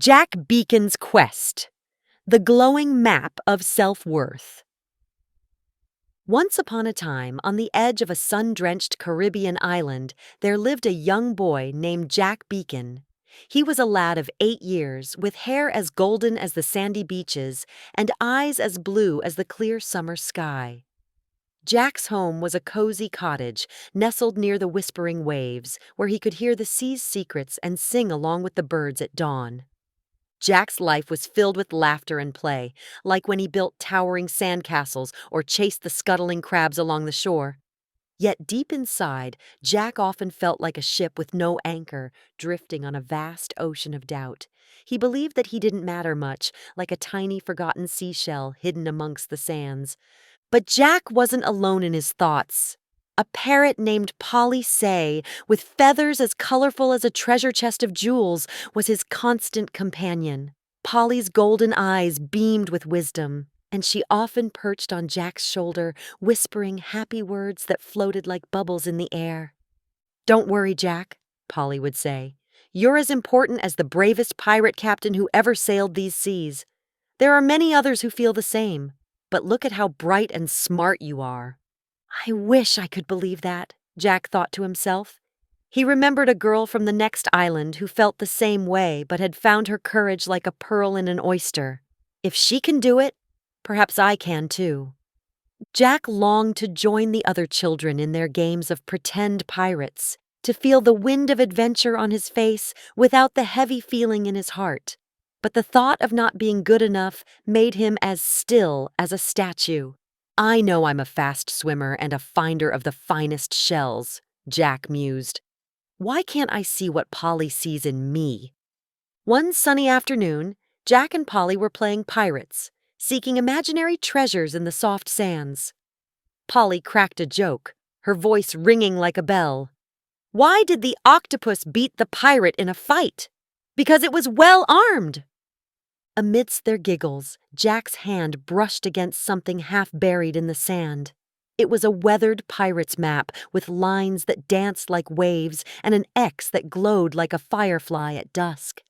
Jack Beacon's Quest, the glowing map of self-worth. Once upon a time, on the edge of a sun-drenched Caribbean island, there lived a young boy named Jack Beacon. He was a lad of 8 years, with hair as golden as the sandy beaches and eyes as blue as the clear summer sky. Jack's home was a cozy cottage nestled near the whispering waves, where he could hear the sea's secrets and sing along with the birds at dawn. Jack's life was filled with laughter and play, like when he built towering sandcastles or chased the scuttling crabs along the shore. Yet deep inside, Jack often felt like a ship with no anchor, drifting on a vast ocean of doubt. He believed that he didn't matter much, like a tiny forgotten seashell hidden amongst the sands. But Jack wasn't alone in his thoughts. A parrot named Polly Say, with feathers as colorful as a treasure chest of jewels, was his constant companion. Polly's golden eyes beamed with wisdom, and she often perched on Jack's shoulder, whispering happy words that floated like bubbles in the air. "Don't worry, Jack," Polly would say. "You're as important as the bravest pirate captain who ever sailed these seas. There are many others who feel the same, but look at how bright and smart you are." "I wish I could believe that," Jack thought to himself. He remembered a girl from the next island who felt the same way but had found her courage like a pearl in an oyster. If she can do it, perhaps I can too. Jack longed to join the other children in their games of pretend pirates, to feel the wind of adventure on his face without the heavy feeling in his heart. But the thought of not being good enough made him as still as a statue. "I know I'm a fast swimmer and a finder of the finest shells," Jack mused. "Why can't I see what Polly sees in me?" One sunny afternoon, Jack and Polly were playing pirates, seeking imaginary treasures in the soft sands. Polly cracked a joke, her voice ringing like a bell. "Why did the octopus beat the pirate in a fight? Because it was well armed." Amidst their giggles, Jack's hand brushed against something half buried in the sand. It was a weathered pirate's map with lines that danced like waves and an X that glowed like a firefly at dusk.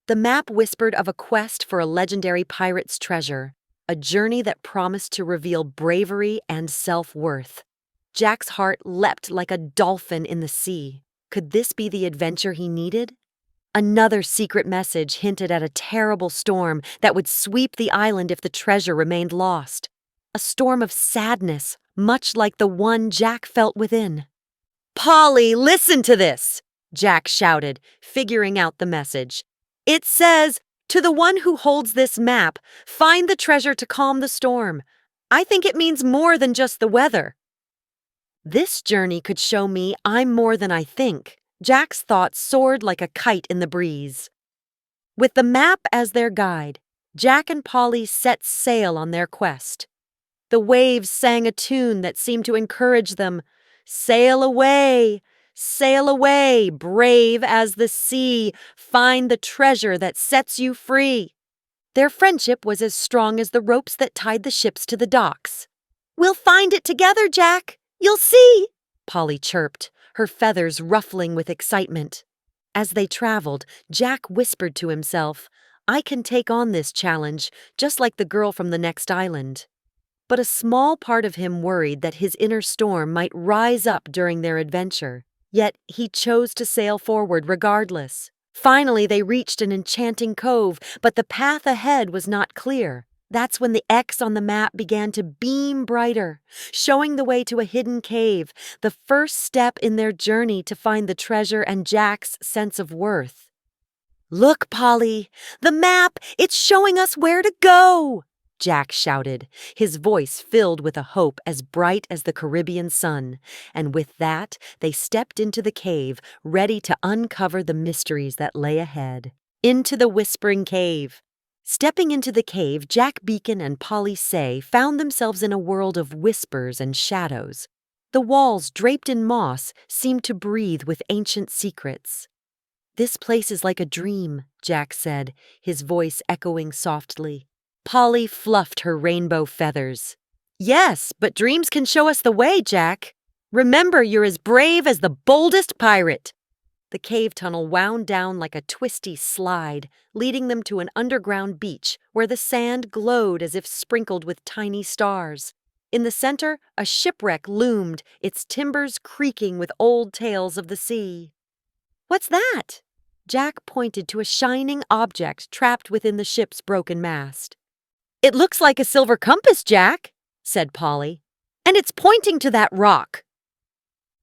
The map whispered of a quest for a legendary pirate's treasure, a journey that promised to reveal bravery and self-worth. Jack's heart leapt like a dolphin in the sea. Could this be the adventure he needed? Another secret message hinted at a terrible storm that would sweep the island if the treasure remained lost. A storm of sadness, much like the one Jack felt within. "Polly, listen to this!" Jack shouted, figuring out the message. "It says, 'To the one who holds this map, find the treasure to calm the storm.' I think it means more than just the weather." "This journey could show me I'm more than I think." Jack's thoughts soared like a kite in the breeze. With the map as their guide, Jack and Polly set sail on their quest. The waves sang a tune that seemed to encourage them. Sail away, brave as the sea, find the treasure that sets you free." Their friendship was as strong as the ropes that tied the ships to the docks. "We'll find it together, Jack. You'll see," Polly chirped, her feathers ruffling with excitement. As they traveled, Jack whispered to himself, "I can take on this challenge, just like the girl from the next island." But a small part of him worried that his inner storm might rise up during their adventure. Yet he chose to sail forward regardless. Finally, they reached an enchanting cove, but the path ahead was not clear. That's when the X on the map began to beam brighter, showing the way to a hidden cave, the first step in their journey to find the treasure and Jack's sense of worth. "Look, Polly, the map, it's showing us where to go!" Jack shouted, his voice filled with a hope as bright as the Caribbean sun. And with that, they stepped into the cave, ready to uncover the mysteries that lay ahead. Into the whispering cave. Stepping into the cave, Jack Beacon and Polly Say found themselves in a world of whispers and shadows. The walls, draped in moss, seemed to breathe with ancient secrets. "This place is like a dream," Jack said, his voice echoing softly. Polly fluffed her rainbow feathers. "Yes, but dreams can show us the way, Jack. Remember, you're as brave as the boldest pirate." The cave tunnel wound down like a twisty slide, leading them to an underground beach where the sand glowed as if sprinkled with tiny stars. In the center, a shipwreck loomed, its timbers creaking with old tales of the sea. "What's that?" Jack pointed to a shining object trapped within the ship's broken mast. "It looks like a silver compass, Jack," said Polly, "and it's pointing to that rock."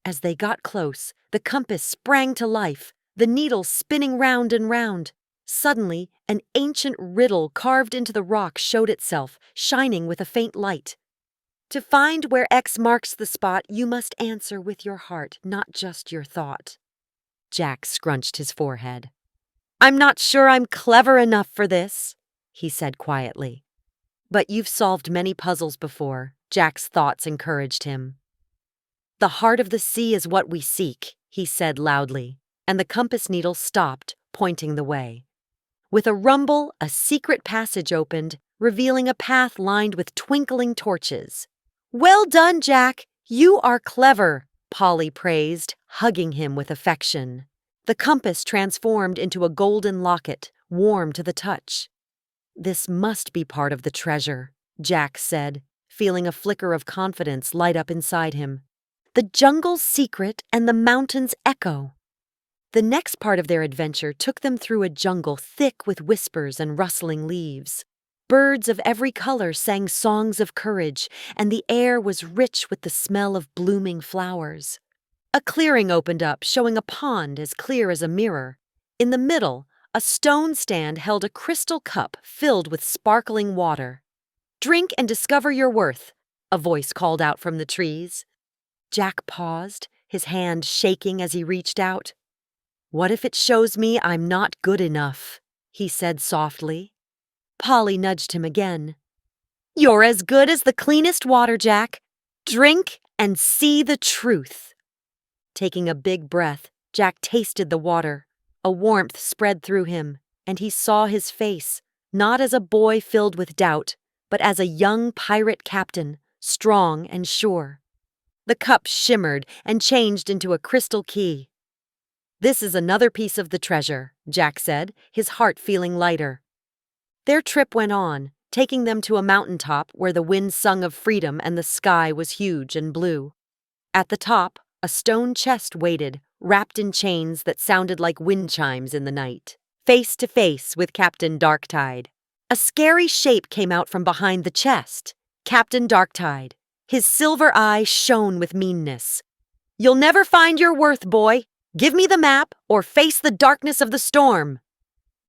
As they got close, the compass sprang to life, the needle spinning round and round. Suddenly, an ancient riddle carved into the rock showed itself, shining with a faint light. "To find where X marks the spot, you must answer with your heart, not just your thought." Jack scrunched his forehead. "I'm not sure I'm clever enough for this," he said quietly. "But you've solved many puzzles before," Jack's thoughts encouraged him. "The heart of the sea is what we seek," he said loudly, and the compass needle stopped, pointing the way. With a rumble, a secret passage opened, revealing a path lined with twinkling torches. "Well done, Jack! You are clever," Polly praised, hugging him with affection. The compass transformed into a golden locket, warm to the touch. "This must be part of the treasure," Jack said, feeling a flicker of confidence light up inside him. "The jungle's secret and the mountain's echo." The next part of their adventure took them through a jungle thick with whispers and rustling leaves. Birds of every color sang songs of courage, and the air was rich with the smell of blooming flowers. A clearing opened up, showing a pond as clear as a mirror. In the middle, a stone stand held a crystal cup filled with sparkling water. "Drink and discover your worth," a voice called out from the trees. Jack paused, his hand shaking as he reached out. "What if it shows me I'm not good enough?" he said softly. Polly nudged him again. "You're as good as the cleanest water, Jack. Drink and see the truth." Taking a big breath, Jack tasted the water. A warmth spread through him, and he saw his face, not as a boy filled with doubt, but as a young pirate captain, strong and sure. The cup shimmered and changed into a crystal key. "This is another piece of the treasure," Jack said, his heart feeling lighter. Their trip went on, taking them to a mountaintop where the wind sung of freedom and the sky was huge and blue. At the top, a stone chest waited, wrapped in chains that sounded like wind chimes in the night. Face to face with Captain Darktide. A scary shape came out from behind the chest. Captain Darktide. His silver eye shone with meanness. "You'll never find your worth, boy. Give me the map or face the darkness of the storm."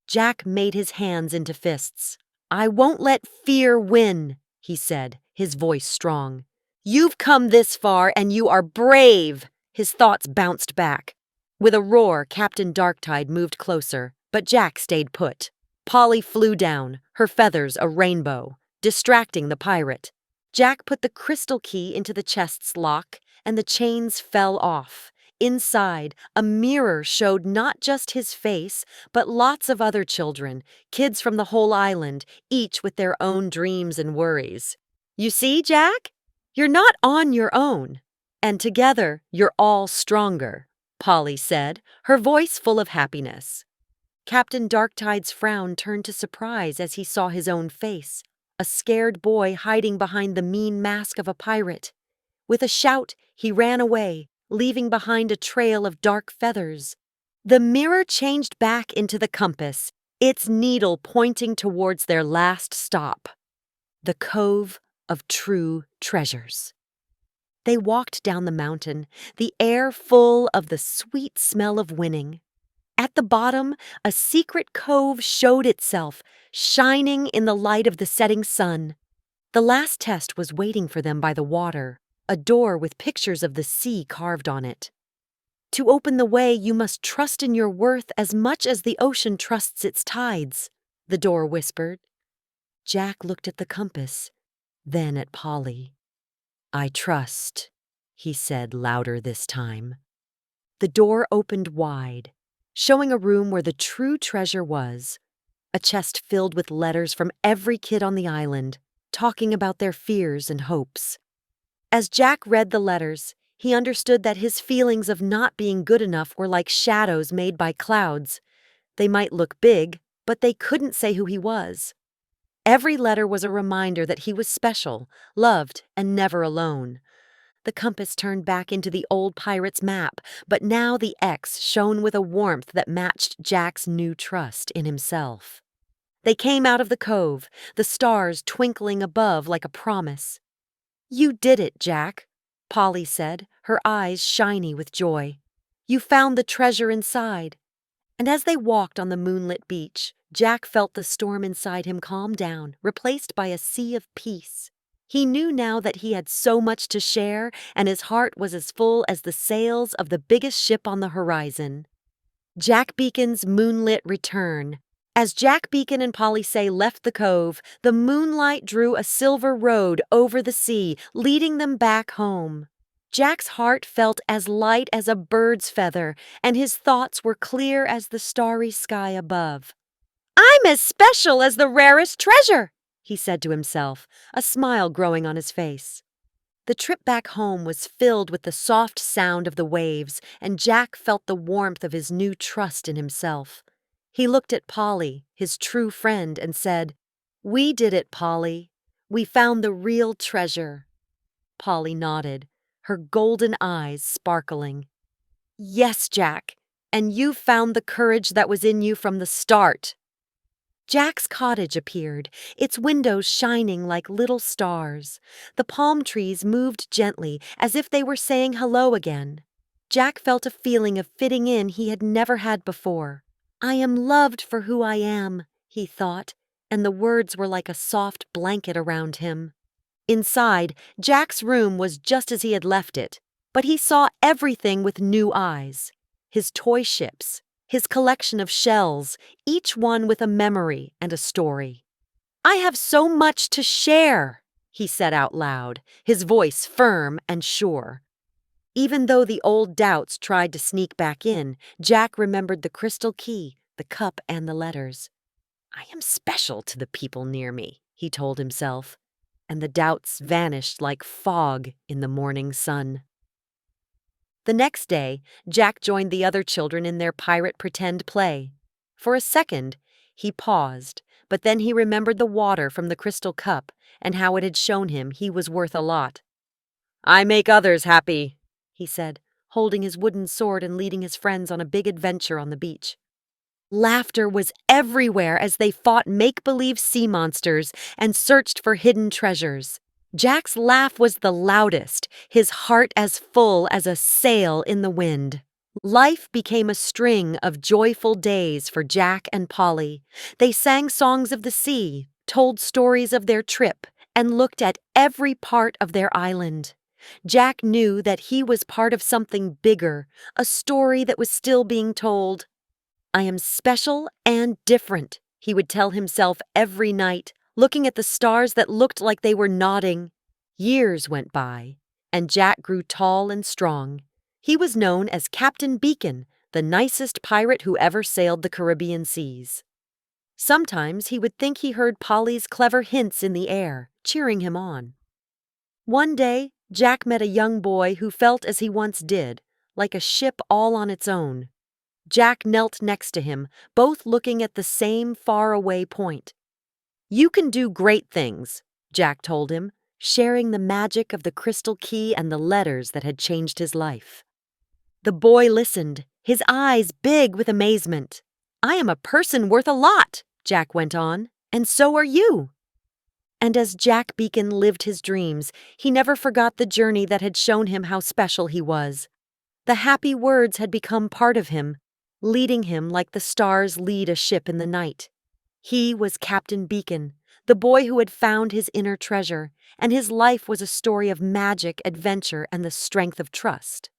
Jack made his hands into fists. "I won't let fear win," he said, his voice strong. "You've come this far and you are brave." His thoughts bounced back. With a roar, Captain Darktide moved closer, but Jack stayed put. Polly flew down, her feathers a rainbow, distracting the pirate. Jack put the crystal key into the chest's lock, and the chains fell off. Inside, a mirror showed not just his face, but lots of other children, kids from the whole island, each with their own dreams and worries. "You see, Jack? You're not on your own. And together, you're all stronger," Polly said, her voice full of happiness. Captain Darktide's frown turned to surprise as he saw his own face, a scared boy hiding behind the mean mask of a pirate. With a shout, he ran away, leaving behind a trail of dark feathers. The mirror changed back into the compass, its needle pointing towards their last stop, the Cove of True Treasures. They walked down the mountain, the air full of the sweet smell of winning. At the bottom, a secret cove showed itself, shining in the light of the setting sun. The last test was waiting for them by the water, a door with pictures of the sea carved on it. "To open the way, you must trust in your worth as much as the ocean trusts its tides," the door whispered. Jack looked at the compass, then at Polly. "I trust," he said louder this time. The door opened wide, showing a room where the true treasure was, a chest filled with letters from every kid on the island, talking about their fears and hopes. As Jack read the letters, He understood that his feelings of not being good enough were like shadows made by clouds. They might look big, but they couldn't say who he was. Every letter was a reminder that he was special, loved, and never alone. The compass turned back into the old pirate's map, but now the X shone with a warmth that matched Jack's new trust in himself. They came out of the cove, the stars twinkling above like a promise. "You did it, Jack," Polly said, her eyes shiny with joy. "You found the treasure inside." And as they walked on the moonlit beach, Jack felt the storm inside him calm down, replaced by a sea of peace. He knew now that he had so much to share, and his heart was as full as the sails of the biggest ship on the horizon. Jack Beacon's moonlit return. As Jack Beacon and Polly Say left the cove, the moonlight drew a silver road over the sea, leading them back home. Jack's heart felt as light as a bird's feather, and his thoughts were clear as the starry sky above. "I'm as special as the rarest treasure," he said to himself, a smile growing on his face. The trip back home was filled with the soft sound of the waves, and Jack felt the warmth of his new trust in himself. He looked at Polly, his true friend, and said, "We did it, Polly. We found the real treasure." Polly nodded, her golden eyes sparkling. "Yes, Jack, and you found the courage that was in you from the start." Jack's cottage appeared, its windows shining like little stars. The palm trees moved gently, as if they were saying hello again. Jack felt a feeling of fitting in he had never had before. "I am loved for who I am," he thought, and the words were like a soft blanket around him. Inside, Jack's room was just as he had left it, but he saw everything with new eyes. His toy ships, his collection of shells, each one with a memory and a story. "I have so much to share," he said out loud, his voice firm and sure. Even though the old doubts tried to sneak back in, Jack remembered the crystal key, the cup, and the letters. "I am special to the people near me," he told himself, and the doubts vanished like fog in the morning sun. The next day, Jack joined the other children in their pirate pretend play. For a second, he paused, but then he remembered the water from the crystal cup and how it had shown him he was worth a lot. "I make others happy," he said, holding his wooden sword and leading his friends on a big adventure on the beach. Laughter was everywhere as they fought make-believe sea monsters and searched for hidden treasures. Jack's laugh was the loudest, his heart as full as a sail in the wind. Life became a string of joyful days for Jack and Polly. They sang songs of the sea, told stories of their trip, and looked at every part of their island. Jack knew that he was part of something bigger, a story that was still being told. "I am special and different," he would tell himself every night, looking at the stars that looked like they were nodding. Years went by, and Jack grew tall and strong. He was known as Captain Beacon, the nicest pirate who ever sailed the Caribbean seas. Sometimes he would think he heard Polly's clever hints in the air, cheering him on. One day, Jack met a young boy who felt as he once did, like a ship all on its own. Jack knelt next to him, both looking at the same faraway point. "You can do great things," Jack told him, sharing the magic of the crystal key and the letters that had changed his life. The boy listened, his eyes big with amazement. "I am a person worth a lot," Jack went on, "and so are you." And as Jack Beacon lived his dreams, he never forgot the journey that had shown him how special he was. The happy words had become part of him, leading him like the stars lead a ship in the night. He was Captain Beacon, the boy who had found his inner treasure, and his life was a story of magic, adventure, and the strength of trust.